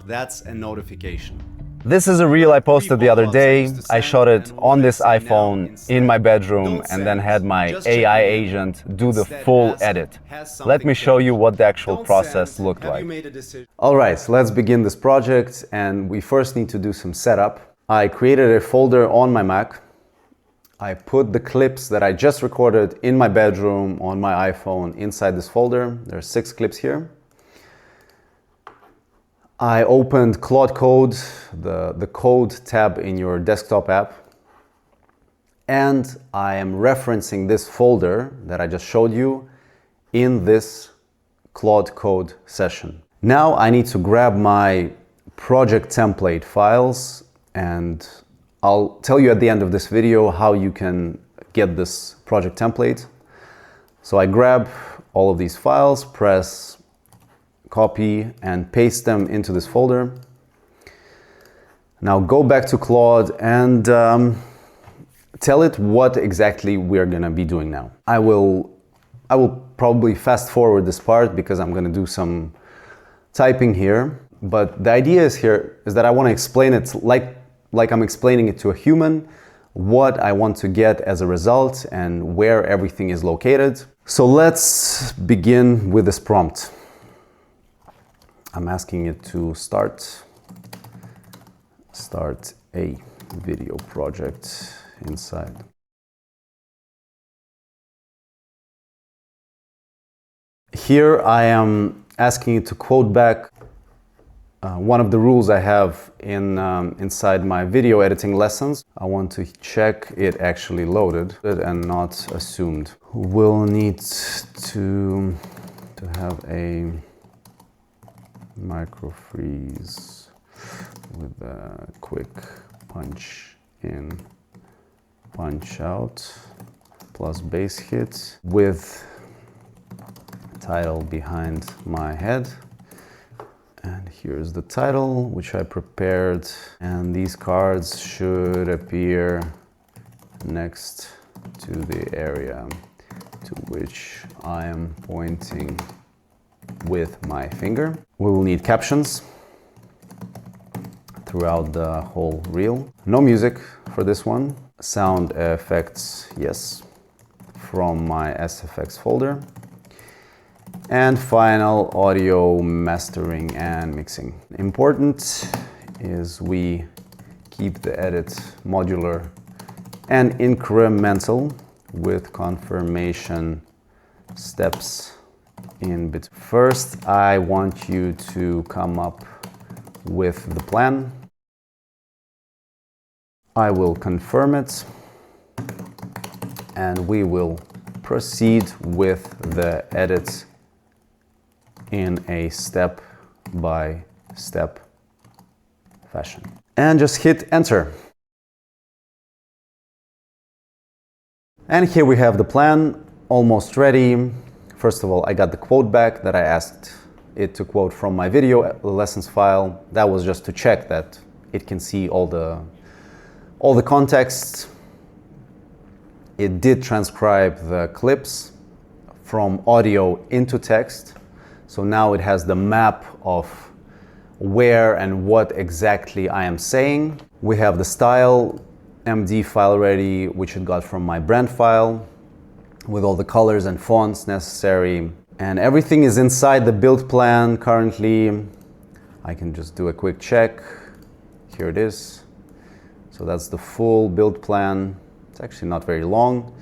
That's a notification. This is a reel I posted the other day. I shot it on this iPhone in my bedroom and then had my AI agent do the full edit. Let me show you what the actual process looked like. Alright, so let's begin this project, and we first need to do some setup. I created a folder on my Mac. I put the clips that I just recorded in my bedroom on my iPhone inside this folder. There are 6 clips here. I opened Claude Code, the code tab in your desktop app, and I am referencing this folder that I just showed you in this Claude Code session. Now I need to grab my project template files, and I'll tell you at the end of this video how you can get this project template. So I grab all of these files, press copy and paste them into this folder. Now go back to Claude and tell it what exactly we're gonna be doing now. I will probably fast forward this part because I'm gonna do some typing here. But the idea is that I want to explain it like I'm explaining it to a human, what I want to get as a result and where everything is located. So let's begin with this prompt. I'm asking it to start a video project inside. Here I am asking it to quote back one of the rules I have inside my video editing lessons. I want to check it actually loaded and not assumed. We'll need to have a micro freeze with a quick punch in, punch out, plus bass hit with title behind my head. And here's the title, which I prepared, and these cards should appear next to the area to which I am pointing with my finger. We will need captions throughout the whole reel. No music for this one. Sound effects, yes, from my SFX folder. And final audio mastering and mixing. Important is we keep the edit modular and incremental with confirmation steps in bit. First, I want you to come up with the plan. I will confirm it, and we will proceed with the edit in a step-by-step fashion. And just hit enter. And here we have the plan, almost ready. First of all, I got the quote back that I asked it to quote from my video lessons file. That was just to check that it can see all the context. It did transcribe the clips from audio into text. So now it has the map of where and what exactly I am saying. We have the style MD file ready, which it got from my brand file, with all the colors and fonts necessary. And everything is inside the build plan currently. I can just do a quick check. Here it is. So that's the full build plan. It's actually not very long.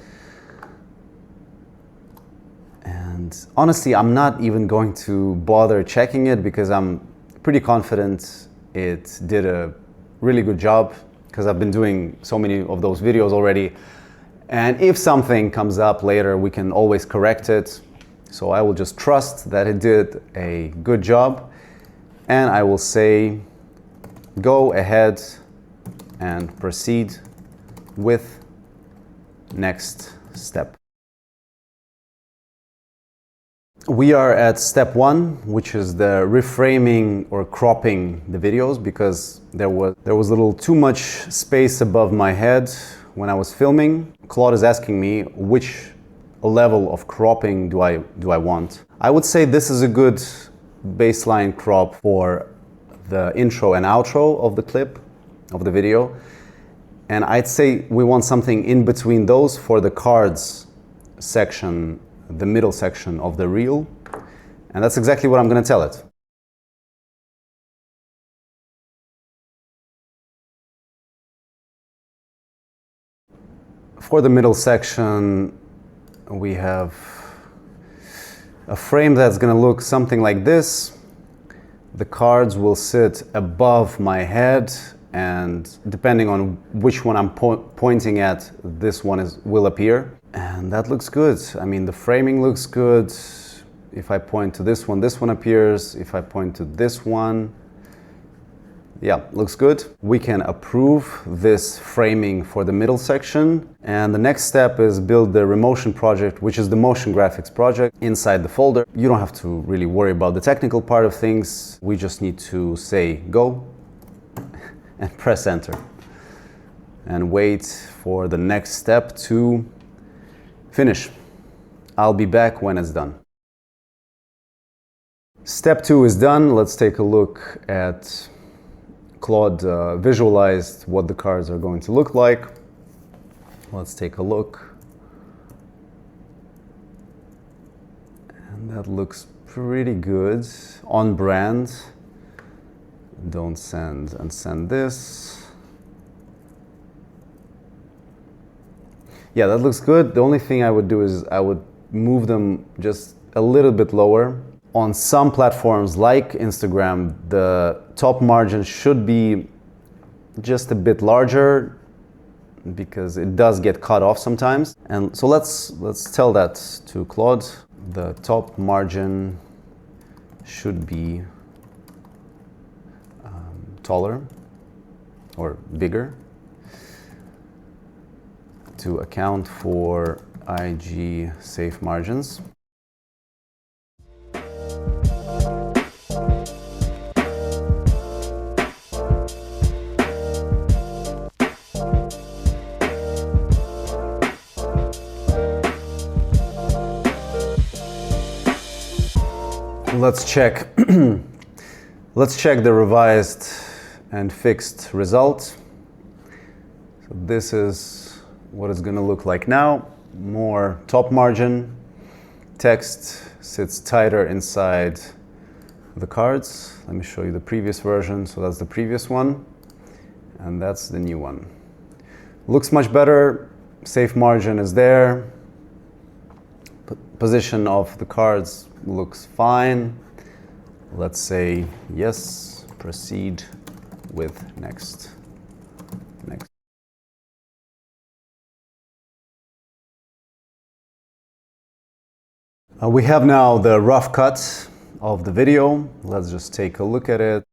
And honestly, I'm not even going to bother checking it because I'm pretty confident it did a really good job, because I've been doing so many of those videos already. And if something comes up later, we can always correct it. So I will just trust that it did a good job. And I will say, go ahead and proceed with next step. We are at step 1, which is the reframing or cropping the videos, because there was a little too much space above my head when I was filming. Claude is asking me which level of cropping do I want. I would say this is a good baseline crop for the intro and outro of the clip, of the video. And I'd say we want something in between those for the cards section, the middle section of the reel. And that's exactly what I'm going to tell it. For the middle section, we have a frame that's going to look something like this. The cards will sit above my head, and depending on which one I'm pointing at, this one will appear. And that looks good. I mean, the framing looks good. If I point to this one appears. If I point to this one, yeah, looks good. We can approve this framing for the middle section. And the next step is build the Remotion project, which is the motion graphics project inside the folder. You don't have to really worry about the technical part of things. We just need to say go and press enter and wait for the next step to finish. I'll be back when it's done. Step 2 is done. Let's take a look at Claude visualized what the cards are going to look like. Let's take a look. And that looks pretty good. On brand. Don't send and send this. Yeah, that looks good. The only thing I would do is I would move them just a little bit lower. On some platforms like Instagram, the top margin should be just a bit larger because it does get cut off sometimes. And so let's tell that to Claude. The top margin should be taller or bigger to account for IG safe margins. Let's check. Let's check the revised and fixed result. So this is what it's going to look like now. More top margin. Text sits tighter inside the cards. Let me show you the previous version. So that's the previous one, and that's the new one. Looks much better. Safe margin is there. Position of the cards looks fine. Let's say yes, proceed with next. Next. We have now the rough cut of the video. Let's just take a look at it.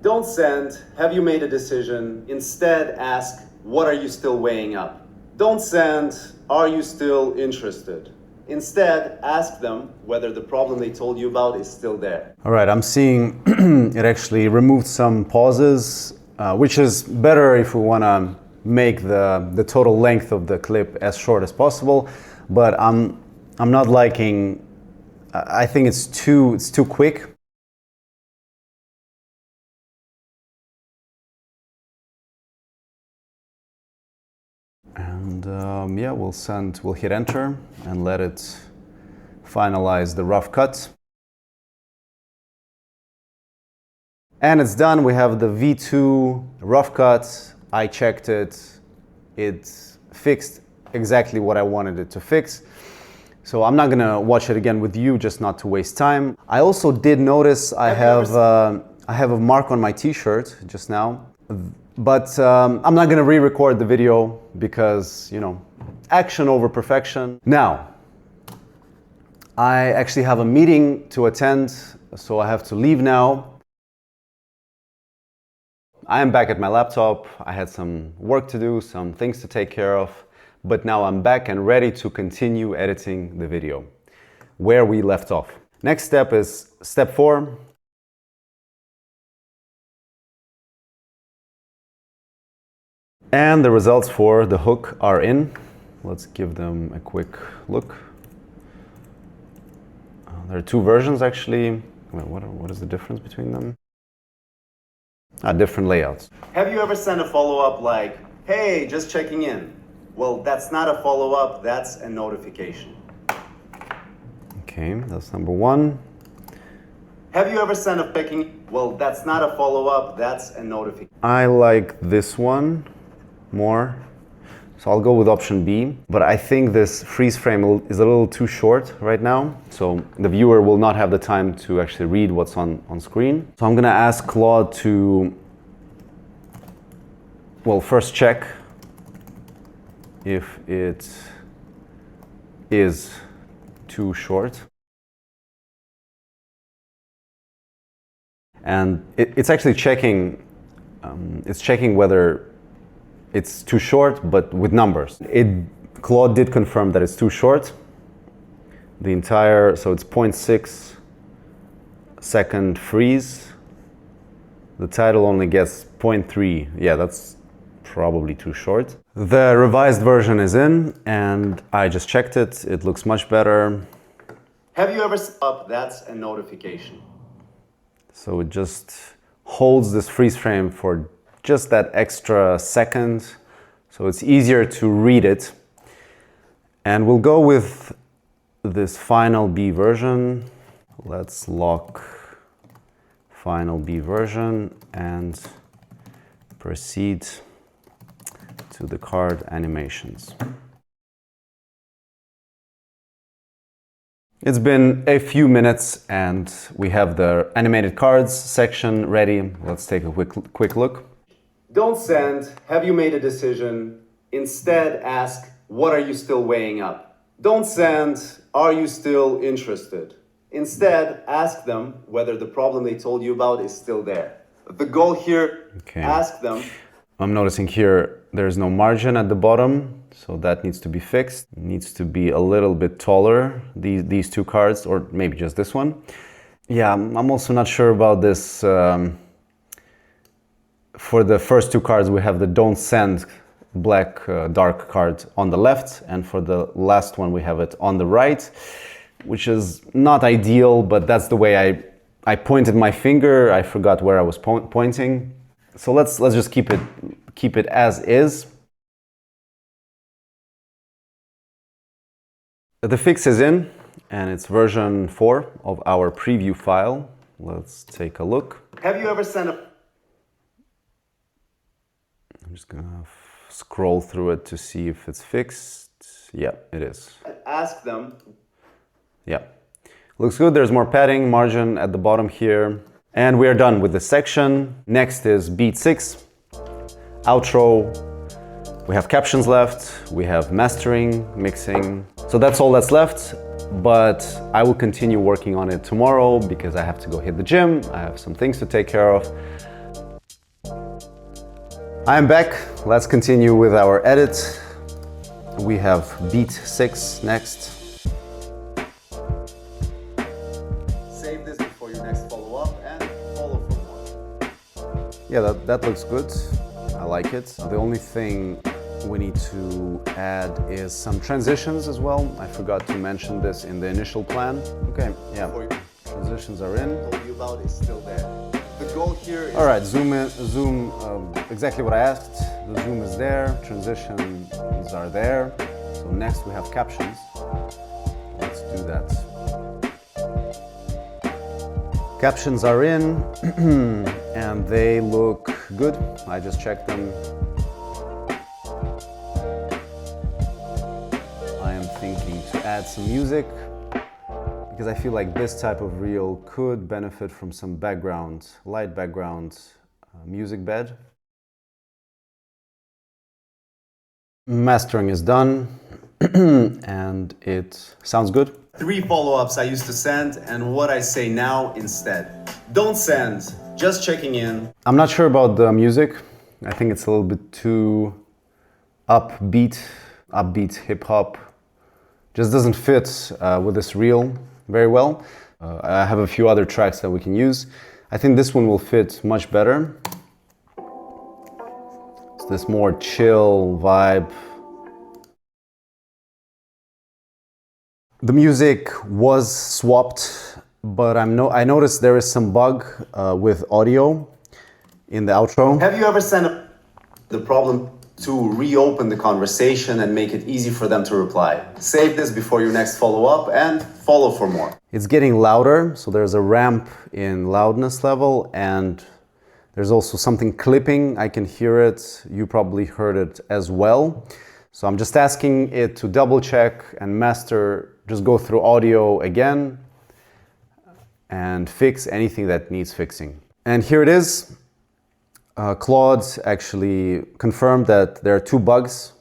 Don't send, have you made a decision? Instead, ask, what are you still weighing up? Don't send, are you still interested? Instead, ask them whether the problem they told you about is still there. All right, I'm seeing it actually removed some pauses, which is better if we want to make the total length of the clip as short as possible. But I'm not liking. I think it's too quick. And yeah, we'll hit enter and let it finalize the rough cut. And it's done. We have the V2 rough cut. I checked it. It fixed exactly what I wanted it to fix. So I'm not gonna watch it again with you, just not to waste time. I also did notice I have a mark on my t-shirt just now. But I'm not going to re-record the video because, you know, action over perfection. Now, I actually have a meeting to attend, so I have to leave now. I am back at my laptop. I had some work to do, some things to take care of, but now I'm back and ready to continue editing the video where we left off. Next step is step 4. And the results for the hook are in. Let's give them a quick look. There are 2 versions actually. what is the difference between them? Different layouts. Have you ever sent a follow-up like, hey, just checking in? Well, that's not a follow-up, that's a notification. Okay, that's number one. Have you ever sent a checking? Well, that's not a follow-up, that's a notification. I like this one more. So I'll go with option B, but I think this freeze frame is a little too short right now, so the viewer will not have the time to actually read what's on screen. So I'm gonna ask Claude to, well, first check if it is too short. And it's actually checking, it's checking whether it's too short, but with numbers. Claude did confirm that it's too short. The entire, so it's 0.6 second freeze. The title only gets 0.3. Yeah, that's probably too short. The revised version is in, and I just checked it. It looks much better. Have you ever up? That's a notification. So it just holds this freeze frame for just that extra second, so it's easier to read it. And we'll go with this final B version. Let's lock final B version and proceed to the card animations. It's been a few minutes and we have the animated cards section ready. Let's take a quick look. Don't send, have you made a decision? Instead, ask, what are you still weighing up? Don't send, are you still interested? Instead, ask them whether the problem they told you about is still there. The goal here, ask them. I'm noticing here there's no margin at the bottom, so that needs to be fixed. It needs to be a little bit taller, these two cards, or maybe just this one. Yeah, I'm also not sure about this. For the first two cards, we have the don't send black dark card on the left, and for the last one, we have it on the right, which is not ideal, but that's the way I pointed my finger. I forgot where I was pointing. So let's just keep it as is. The fix is in, and it's version 4 of our preview file. Let's take a look. Have you ever sent a... I'm just gonna scroll through it to see if it's fixed. Yeah, it is. Ask them. Yeah, looks good. There's more padding, margin at the bottom here. And we are done with this section. Next is beat 6, outro. We have captions left, we have mastering, mixing. So that's all that's left, but I will continue working on it tomorrow because I have to go hit the gym. I have some things to take care of. I am back. Let's continue with our edit. We have beat 6 next. Save this before your next follow-up and follow for more. Yeah, that looks good. I like it. The only thing we need to add is some transitions as well. I forgot to mention this in the initial plan. Okay, yeah, transitions are in. Told you about is still there. The goal here is... All right, zoom in, exactly what I asked. The zoom is there, transitions are there. So next we have captions. Let's do that. Captions are in and they look good. I just checked them. I am thinking to add some music, because I feel like this type of reel could benefit from some background, light background music bed. Mastering is done and it sounds good. 3 follow-ups I used to send and what I say now instead. Don't send, just checking in. I'm not sure about the music. I think it's a little bit too upbeat hip hop. Just doesn't fit with this reel very well. I have a few other tracks that we can use. I think this one will fit much better. It's this more chill vibe. The music was swapped, but I noticed there is some bug with audio in the outro. Have you ever sent the problem to reopen the conversation and make it easy for them to reply? Save this before your next follow-up and follow for more. It's getting louder, so there's a ramp in loudness level, and there's also something clipping. I can hear it. You probably heard it as well. So I'm just asking it to double check and master, just go through audio again and fix anything that needs fixing. And here it is. Claude actually confirmed that there are 2 bugs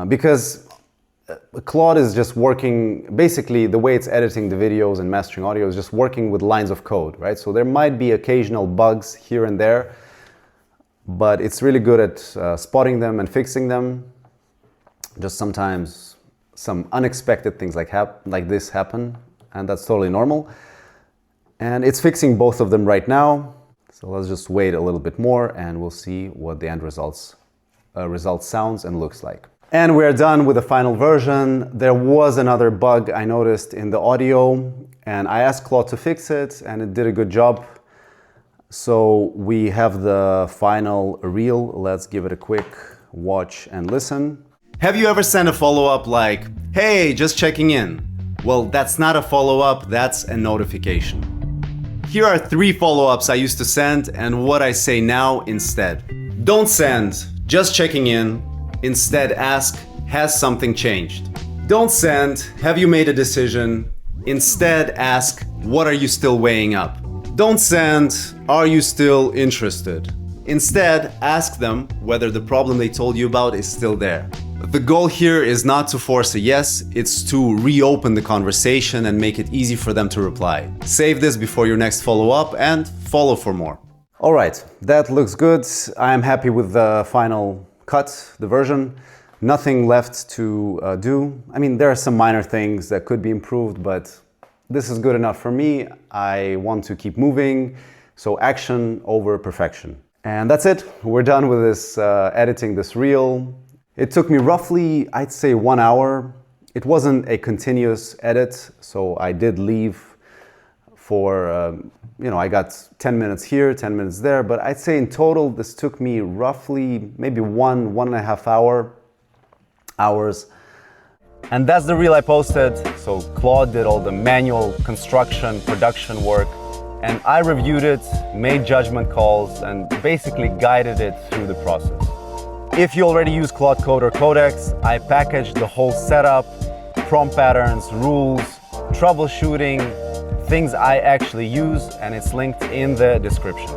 because Claude is just working, basically the way it's editing the videos and mastering audio is just working with lines of code, right? So there might be occasional bugs here and there, but it's really good at spotting them and fixing them. Just sometimes some unexpected things like this happen, and that's totally normal. And it's fixing both of them right now. So let's just wait a little bit more and we'll see what the end result sounds and looks like. And we're done with the final version. There was another bug I noticed in the audio, and I asked Claude to fix it and it did a good job. So we have the final reel. Let's give it a quick watch and listen. Have you ever sent a follow-up like, hey, just checking in? Well, that's not a follow-up, that's a notification. Here are 3 follow-ups I used to send and what I say now instead. Don't send, just checking in. Instead ask, has something changed? Don't send, have you made a decision? Instead ask, what are you still weighing up? Don't send, are you still interested? Instead ask them whether the problem they told you about is still there. The goal here is not to force a yes, it's to reopen the conversation and make it easy for them to reply. Save this before your next follow-up and follow for more. All right, that looks good. I'm happy with the final cut, the version. Nothing left to do. I mean, there are some minor things that could be improved, but this is good enough for me. I want to keep moving, so action over perfection. And that's it. We're done with this editing this reel. It took me roughly, I'd say 1 hour. It wasn't a continuous edit, so I did leave for, I got 10 minutes here, 10 minutes there, but I'd say in total, this took me roughly maybe 1.5 hours. And that's the reel I posted. So Claude did all the manual construction, production work, and I reviewed it, made judgment calls, and basically guided it through the process. If you already use Claude Code or Codex, I packaged the whole setup, prompt patterns, rules, troubleshooting, things I actually use, and it's linked in the description.